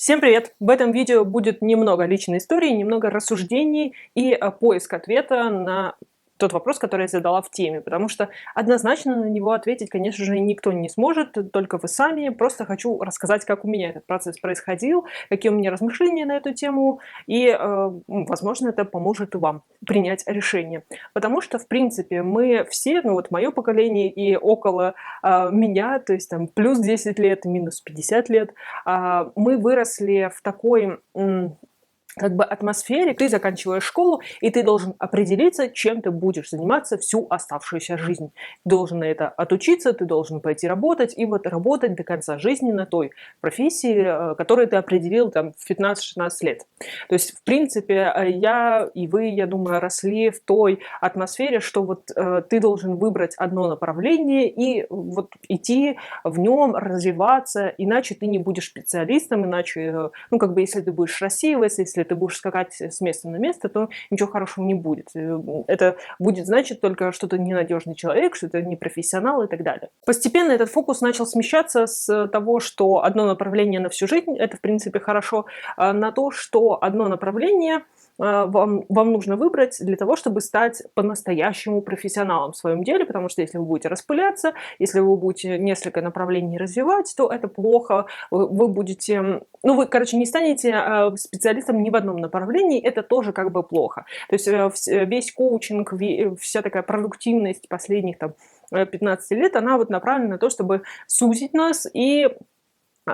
Всем привет! В этом видео будет немного личной истории, немного рассуждений и поиск ответа на тот вопрос, который я задала в теме, потому что однозначно на него ответить, конечно же, никто не сможет, только вы сами. Просто хочу рассказать, как у меня этот процесс происходил, какие у меня размышления на эту тему, и, возможно, это поможет и вам принять решение. Потому что, в принципе, мы все, ну вот мое поколение и около меня, то есть там плюс 10 лет, минус 50 лет, мы выросли в такой как бы атмосфере. Ты заканчиваешь школу, и ты должен определиться, чем ты будешь заниматься всю оставшуюся жизнь. Ты должен на это отучиться, ты должен пойти работать, и вот работать до конца жизни на той профессии, которую ты определил там в 15-16 лет. То есть, в принципе, я и вы, я думаю, росли в той атмосфере, что вот ты должен выбрать одно направление и вот идти в нем, развиваться, иначе ты не будешь специалистом, иначе, ну, как бы, если ты будешь рассеиваться, если ты будешь скакать с места на место, то ничего хорошего не будет. Это будет значить только, что ты ненадежный человек, что ты не профессионал и так далее. Постепенно этот фокус начал смещаться с того, что одно направление на всю жизнь, это, в принципе, хорошо, на то, что одно направление вам нужно выбрать для того, чтобы стать по-настоящему профессионалом в своем деле, потому что если вы будете распыляться, если вы будете несколько направлений развивать, то это плохо, вы будете, ну вы, короче, не станете специалистом ни в одном направлении, это тоже как бы плохо. То есть весь коучинг, вся такая продуктивность последних там 15 лет, она вот направлена на то, чтобы сузить нас и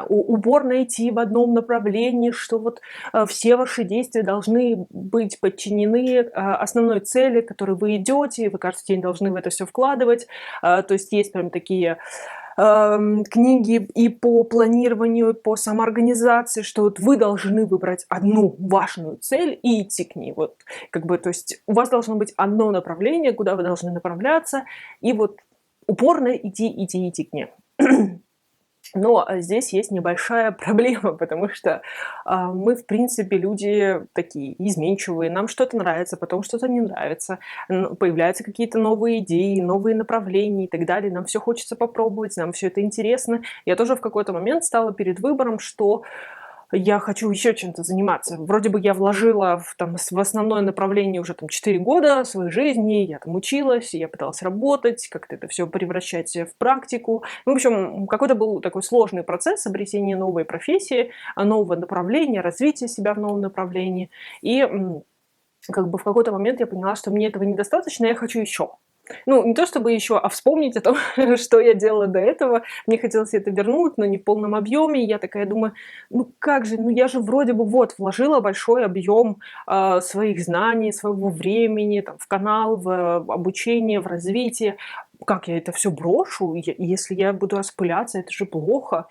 упорно идти в одном направлении, что вот все ваши действия должны быть подчинены основной цели, к которой вы идете, вы каждый день должны в это все вкладывать. То есть есть прям такие книги и по планированию, и по самоорганизации, что вот вы должны выбрать одну важную цель и идти к ней. Вот, как бы, то есть у вас должно быть одно направление, куда вы должны направляться, и вот упорно идти к ней. Но здесь есть небольшая проблема, потому что мы, в принципе, люди такие изменчивые. Нам что-то нравится, потом что-то не нравится. Появляются какие-то новые идеи, новые направления и так далее. Нам все хочется попробовать, нам все это интересно. Я тоже в какой-то момент стала перед выбором, что я хочу еще чем-то заниматься. Вроде бы я вложила в основное направление уже там 4 года своей жизни, я там училась, я пыталась работать, как-то это все превращать в практику. В общем, какой-то был такой сложный процесс обретения новой профессии, нового направления, развития себя в новом направлении. И как бы в какой-то момент я поняла, что мне этого недостаточно, я хочу еще. Ну, не то чтобы еще, а вспомнить о том, что я делала до этого. Мне хотелось это вернуть, но не в полном объеме. Я такая думаю, ну как же, ну я же вроде бы вот вложила большой объем своих знаний, своего времени там, в канал, в обучение, в развитие. Как я это все брошу, если я буду распыляться, это же плохо.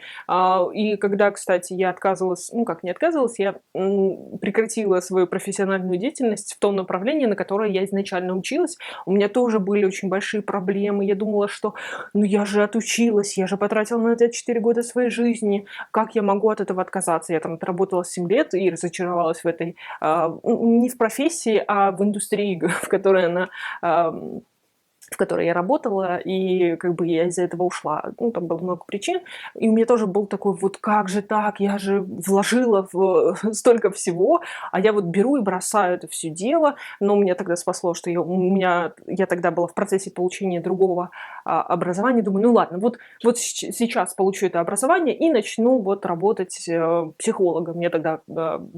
И когда, кстати, я отказывалась, ну как не отказывалась, я прекратила свою профессиональную деятельность в том направлении, на которое я изначально училась, у меня тоже были очень большие проблемы. Я думала, что ну я же отучилась, я же потратила на это 4 года своей жизни, как я могу от этого отказаться? Я там отработала 7 лет и разочаровалась в этой, не в профессии, а в индустрии, в которой я работала, и как бы я из-за этого ушла. Ну, там было много причин. И у меня тоже был такой, вот как же так, я же вложила в столько всего, а я вот беру и бросаю это все дело. Но меня тогда спасло, что я тогда была в процессе получения другого образования. Думаю, ну ладно, вот сейчас получу это образование и начну вот работать психологом. Я тогда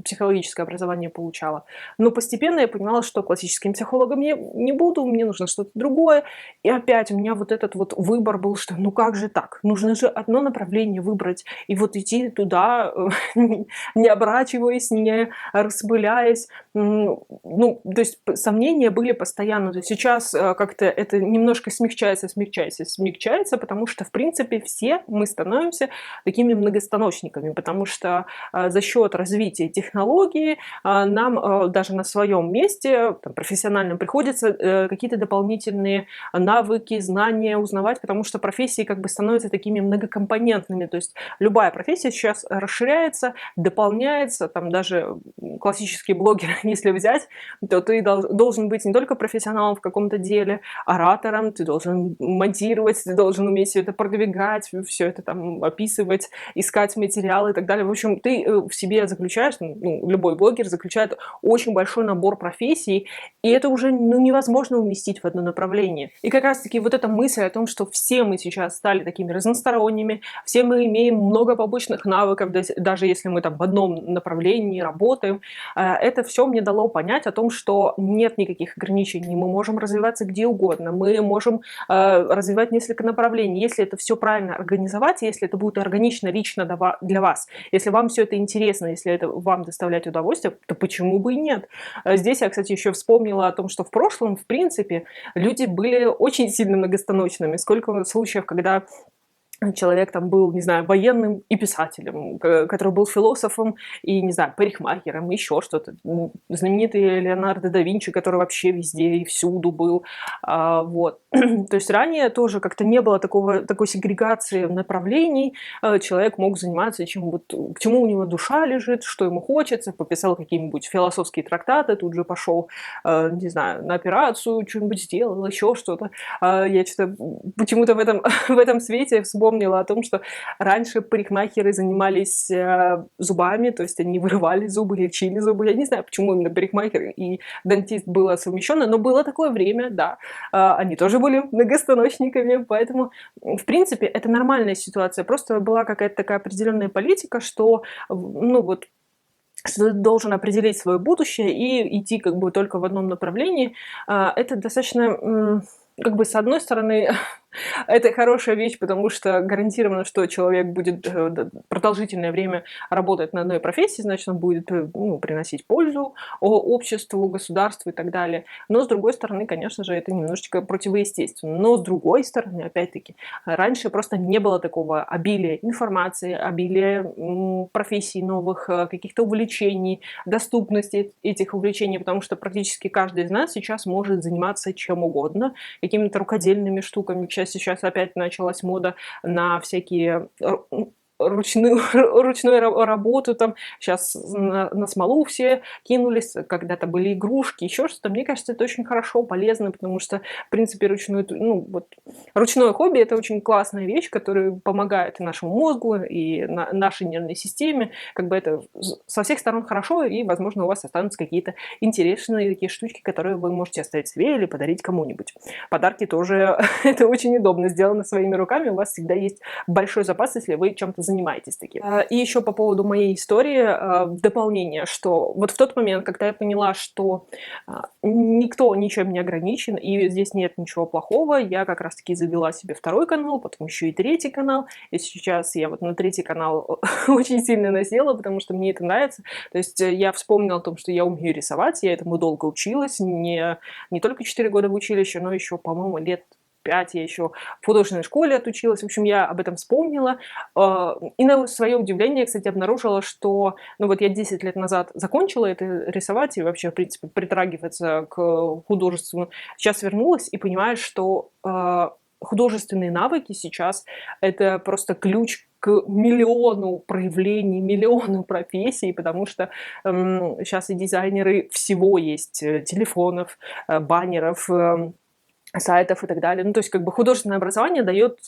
психологическое образование получала. Но постепенно я понимала, что классическим психологом я не буду, мне нужно что-то другое. И опять у меня вот этот вот выбор был, что ну как же так? Нужно же одно направление выбрать и вот идти туда, не оборачиваясь, не распыляясь. Ну, то есть сомнения были постоянно. То есть сейчас как-то это немножко смягчается, потому что, в принципе, все мы становимся такими многостаночниками, потому что за счет развития технологий нам даже на своем месте там, профессиональном приходится какие-то дополнительные навыки, знания узнавать, потому что профессии как бы становятся такими многокомпонентными. То есть любая профессия сейчас расширяется, дополняется, там даже классические блогеры, если взять, то ты должен быть не только профессионалом в каком-то деле, оратором, ты должен монтировать, ты должен уметь все это продвигать, все это там описывать, искать материалы и так далее. В общем, ты в себе заключаешь, ну, любой блогер заключает очень большой набор профессий, и это уже невозможно уместить в одно направление. И как раз-таки вот эта мысль о том, что все мы сейчас стали такими разносторонними, все мы имеем много побочных навыков, даже если мы там в одном направлении работаем, это все мне дало понять о том, что нет никаких ограничений, мы можем развиваться где угодно, мы можем развивать несколько направлений, если это все правильно организовать, если это будет органично лично для вас, если вам все это интересно, если это вам доставляет удовольствие, то почему бы и нет? Здесь я, кстати, еще вспомнила о том, что в прошлом, в принципе, люди были очень сильно многостаночными. Сколько случаев, когда человек там был, не знаю, военным и писателем, который был философом и, не знаю, парикмахером, еще что-то. Знаменитый Леонардо да Винчи, который вообще везде и всюду был. Вот. То есть ранее тоже как-то не было такой сегрегации направлений. Человек мог заниматься к чему у него душа лежит, что ему хочется, пописал какие-нибудь философские трактаты, тут же пошел, не знаю, на операцию, что-нибудь сделал, еще что-то. Я что-то почему-то в этом свете вспомнила о том, что раньше парикмахеры занимались зубами, то есть они вырывали зубы, лечили зубы. Я не знаю, почему именно парикмахер и дантист было совмещено, но было такое время, да. Они тоже были многостаночниками, поэтому, в принципе, это нормальная ситуация. Просто была какая-то такая определенная политика, что, ну вот, что ты должен определить свое будущее и идти как бы только в одном направлении. Это достаточно, как бы, с одной стороны, это хорошая вещь, потому что гарантированно, что человек будет продолжительное время работать на одной профессии, значит, он будет приносить пользу обществу, государству и так далее. Но, с другой стороны, конечно же, это немножечко противоестественно. Но, с другой стороны, опять-таки, раньше просто не было такого обилия информации, обилия профессий новых, каких-то увлечений, доступности этих увлечений, потому что практически каждый из нас сейчас может заниматься чем угодно, какими-то рукодельными штуками. Сейчас опять началась мода на всякие ручную работу, там сейчас на смолу все кинулись, когда-то были игрушки, еще что-то. Мне кажется, это очень хорошо, полезно, потому что, в принципе, ручное хобби — это очень классная вещь, которая помогает и нашему мозгу, и нашей нервной системе. Как бы это со всех сторон хорошо, и, возможно, у вас останутся какие-то интересные такие штучки, которые вы можете оставить себе или подарить кому-нибудь. Подарки тоже это очень удобно, сделано своими руками, у вас всегда есть большой запас, если вы чем-то занимаетесь таким. И еще по поводу моей истории в дополнение, что вот в тот момент, когда я поняла, что никто ничем не ограничен, и здесь нет ничего плохого, я как раз-таки завела себе второй канал, потом еще и третий канал, и сейчас я вот на третий канал очень сильно насела, потому что мне это нравится. То есть я вспомнила о том, что я умею рисовать, я этому долго училась, не только 4 года в училище, но еще, по-моему, лет 5 я еще в художественной школе отучилась. В общем, я об этом вспомнила. И на свое удивление, кстати, обнаружила, что вот я 10 лет назад закончила это рисовать и вообще, в принципе, притрагиваться к художеству. Сейчас вернулась и понимаю, что художественные навыки сейчас — это просто ключ к миллиону проявлений, миллиону профессий, потому что сейчас и дизайнеры всего есть, телефонов, баннеров, сайтов и так далее. Ну, то есть, как бы художественное образование дает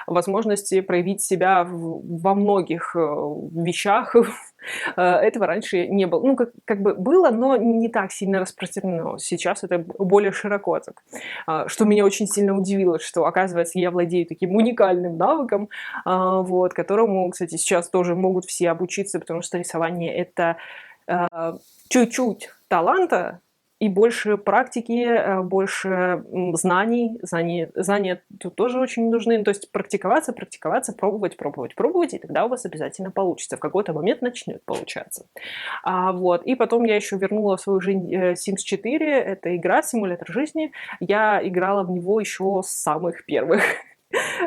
возможности проявить себя во многих вещах. Этого раньше не было. Ну, как бы было, но не так сильно распространено. Сейчас это более широко так. Что меня очень сильно удивило, что, оказывается, я владею таким уникальным навыком, вот, которому, кстати, сейчас тоже могут все обучиться, потому что рисование — это чуть-чуть таланта, и больше практики, больше знаний. Знания тут тоже очень нужны. То есть практиковаться, пробовать, и тогда у вас обязательно получится. В какой-то момент начнет получаться. Вот. И потом я еще вернула в свою жизнь Sims 4. Это игра, симулятор жизни. Я играла в него еще с самых первых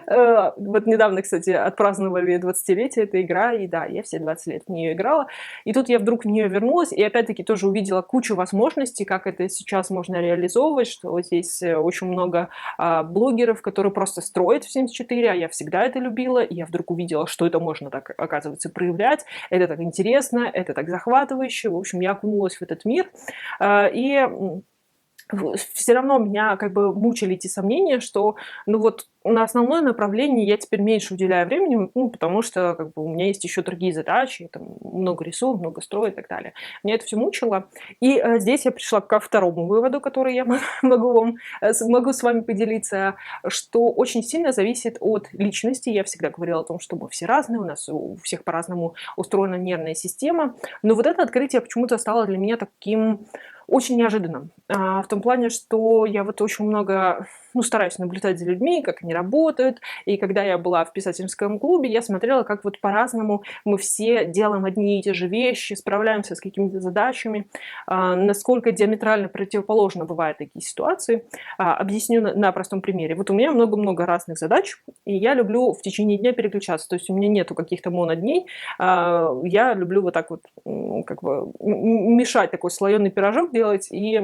Вот недавно, кстати, отпраздновали 20-летие этой игра, и да, я все 20 лет в нее играла. И тут я вдруг в нее вернулась, и опять-таки тоже увидела кучу возможностей, как это сейчас можно реализовывать, что вот здесь очень много блогеров, которые просто строят в Sims 4, а я всегда это любила, и я вдруг увидела, что это можно так, оказывается, проявлять, это так интересно, это так захватывающе, в общем, я окунулась в этот мир, и все равно меня как бы мучили эти сомнения, что, ну вот, на основное направление я теперь меньше уделяю времени, ну, потому что как бы у меня есть еще другие задачи, там, много рисую, много строю и так далее. Меня это все мучило. И здесь я пришла ко второму выводу, который я могу вам, могу с вами поделиться, что очень сильно зависит от личности. Я всегда говорила о том, что мы все разные, у нас у всех по-разному устроена нервная система. Но вот это открытие почему-то стало для меня таким очень неожиданным. В том плане, что я вот очень много, ну, стараюсь наблюдать за людьми, как они работают. И когда я была в писательском клубе, я смотрела, как вот по-разному мы все делаем одни и те же вещи, справляемся с какими-то задачами, насколько диаметрально противоположно бывают такие ситуации. Объясню на простом примере. Вот у меня много-много разных задач, и я люблю в течение дня переключаться. То есть у меня нету каких-то монодней. Я люблю вот так вот как бы мешать такой слоеный пирожок делать, и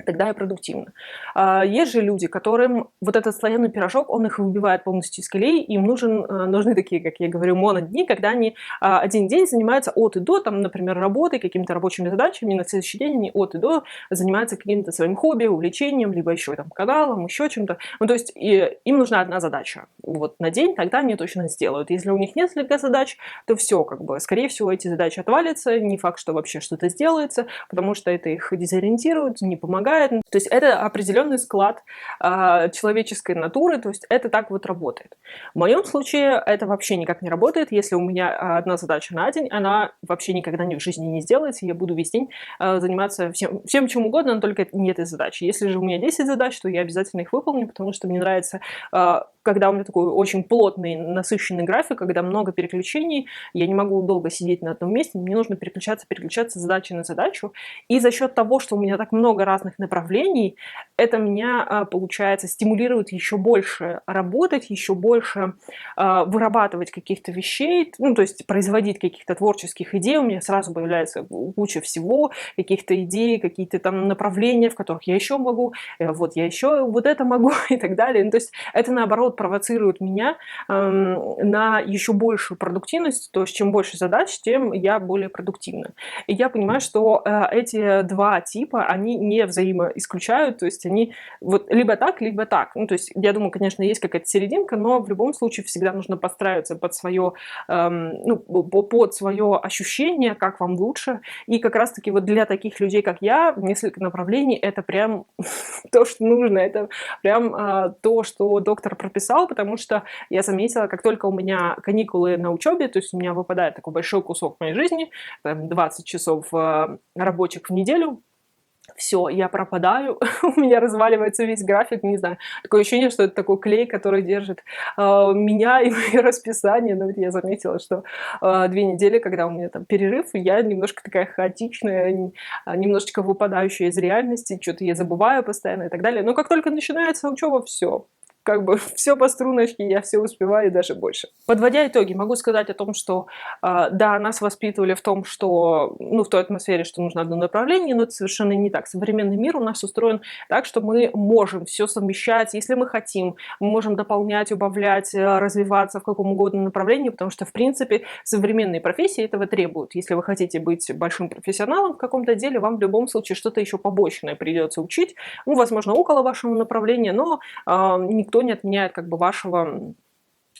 тогда я продуктивна. Есть же люди, которым вот этот слоеный пирожок, он их выбивает полностью из колеи, им нужны такие, как я говорю, монодни, когда они один день занимаются от и до, там, например, работой, какими-то рабочими задачами, и на следующий день они от и до занимаются каким-то своим хобби, увлечением, либо еще там каналом, еще чем-то. Ну, то есть им нужна одна задача вот на день, тогда они точно сделают. Если у них несколько задач, то все, как бы, скорее всего, эти задачи отвалятся, не факт, что вообще что-то сделается, потому что это их дезориентирует, не помогает. То есть это определенный склад человеческой натуры, то есть это так вот работает. В моем случае это вообще никак не работает. Если у меня одна задача на день, она вообще никогда в жизни не сделается, и я буду весь день заниматься всем чем угодно, но только не этой задачей. Если же у меня 10 задач, то я обязательно их выполню, потому что мне нравится, когда у меня такой очень плотный, насыщенный график, когда много переключений, я не могу долго сидеть на одном месте, мне нужно переключаться с задачи на задачу. И за счет того, что у меня так много разных направлений, это меня, получается, стимулирует еще больше работать, еще больше вырабатывать каких-то вещей, ну, то есть производить каких-то творческих идей. У меня сразу появляется куча всего, каких-то идей, какие-то там направления, в которых я еще могу, вот я еще вот это могу и так далее. Ну, то есть это, наоборот, провоцирует меня на еще большую продуктивность, то есть чем больше задач, тем я более продуктивна. И я понимаю, что эти два типа, они не взаимоисключают, то есть они вот либо так, либо так. Ну, то есть я думаю, конечно, есть какая-то серединка, но в любом случае всегда нужно подстраиваться под свое, ну, под свое ощущение, как вам лучше. И как раз-таки вот для таких людей, как я, несколько направлений — это прям то, что нужно, это прям то, что доктор прописал, потому что я заметила, как только у меня каникулы на учебе, то есть у меня выпадает такой большой кусок моей жизни, там 20 часов рабочих в неделю, все, я пропадаю, у меня разваливается весь график, не знаю. Такое ощущение, что это такой клей, который держит меня и мое расписание. Но вот я заметила, что 2 недели, когда у меня там перерыв, я немножко такая хаотичная, немножечко выпадающая из реальности, что-то я забываю постоянно и так далее. Но как только начинается учеба, все, как бы все по струночке, я все успеваю и даже больше. Подводя итоги, могу сказать о том, что да, нас воспитывали в том, что, ну, в той атмосфере, что нужно одно направление, но это совершенно не так. Современный мир у нас устроен так, что мы можем все совмещать, если мы хотим, мы можем дополнять, убавлять, развиваться в каком угодно направлении, потому что, в принципе, современные профессии этого требуют. Если вы хотите быть большим профессионалом в каком-то деле, вам в любом случае что-то еще побочное придется учить, ну, возможно, около вашего направления, но никто не отменяет как бы вашего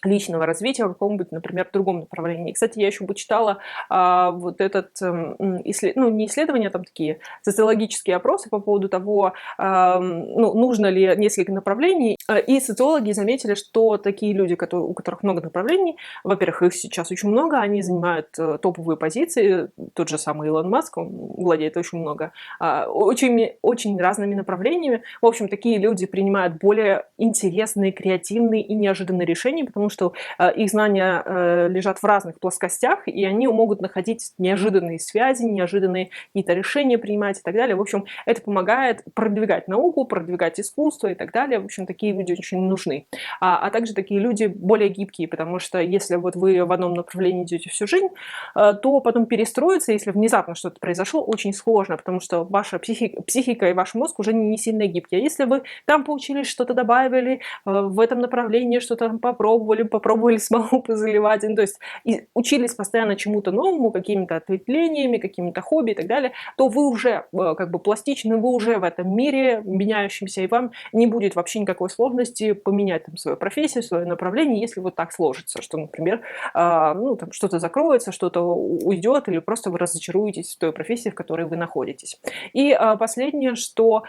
личного развития в каком-нибудь, например, другом направлении. Кстати, я еще бы читала вот этот, ну, не исследования, там такие социологические опросы по поводу того, ну, нужно ли несколько направлений. И социологи заметили, что такие люди, у которых много направлений, во-первых, их сейчас очень много, они занимают топовые позиции. Тот же самый Илон Маск, он владеет очень много, очень разными направлениями. В общем, такие люди принимают более интересные, креативные и неожиданные решения, потому что их знания лежат в разных плоскостях, и они могут находить неожиданные связи, неожиданные какие-то решения принимать и так далее. В общем, это помогает продвигать науку, продвигать искусство и так далее. В общем, такие люди очень нужны. А также такие люди более гибкие, потому что если вот вы в одном направлении идете всю жизнь, то потом перестроиться, если внезапно что-то произошло, очень сложно, потому что ваша психика и ваш мозг уже не сильно гибкие. А если вы там поучились, что-то добавили, в этом направлении что-то попробовали смолу позаливать, ну, то есть и учились постоянно чему-то новому, какими-то ответвлениями, какими-то хобби и так далее, то вы уже как бы пластичны, вы уже в этом мире меняющемся, и вам не будет вообще никакой сложности поменять там свою профессию, свое направление, если вот так сложится, что, например, ну, там что-то закроется, что-то уйдет, или просто вы разочаруетесь в той профессии, в которой вы находитесь. И последнее, что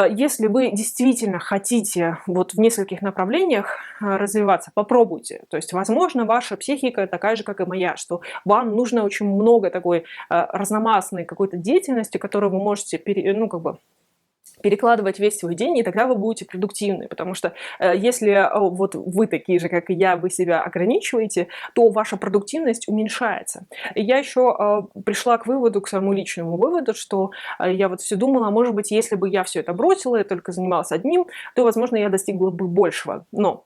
если вы действительно хотите вот в нескольких направлениях развиваться, попробуйте. То есть, возможно, ваша психика такая же, как и моя, что вам нужно очень много такой разномастной какой-то деятельности, которую вы можете ну, как бы перекладывать весь свой день, и тогда вы будете продуктивны, потому что если вот вы такие же, как и я, вы себя ограничиваете, то ваша продуктивность уменьшается. И я еще пришла к выводу, к своему личному выводу, что я вот все думала, может быть, если бы я все это бросила, я только занималась одним, то, возможно, я достигла бы большего. Но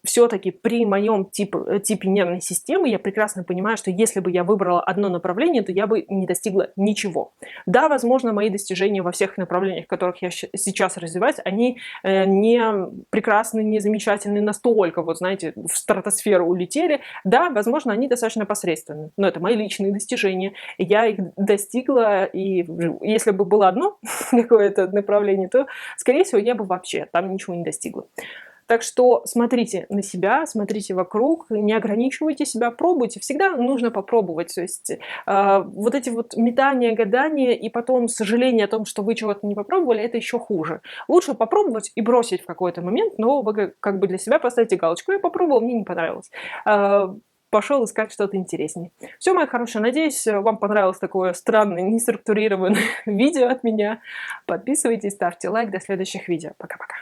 все-таки при моем типе нервной системы я прекрасно понимаю, что если бы я выбрала одно направление, то я бы не достигла ничего. Да, возможно, мои достижения во всех направлениях, в которых я сейчас развиваюсь, они не прекрасны, не замечательны настолько, вот знаете, в стратосферу улетели. Да, возможно, они достаточно посредственны, но это мои личные достижения. Я их достигла, и если бы было одно какое-то направление, то, скорее всего, я бы вообще там ничего не достигла. Так что смотрите на себя, смотрите вокруг, не ограничивайте себя, пробуйте. Всегда нужно попробовать. То есть вот эти вот метания, гадания и потом сожаление о том, что вы чего-то не попробовали, это еще хуже. Лучше попробовать и бросить в какой-то момент, но вы как бы для себя поставите галочку. Я попробовал, мне не понравилось. Пошел искать что-то интереснее. Все, мои хорошие, надеюсь, вам понравилось такое странное, неструктурированное видео от меня. Подписывайтесь, ставьте лайк. До следующих видео. Пока-пока.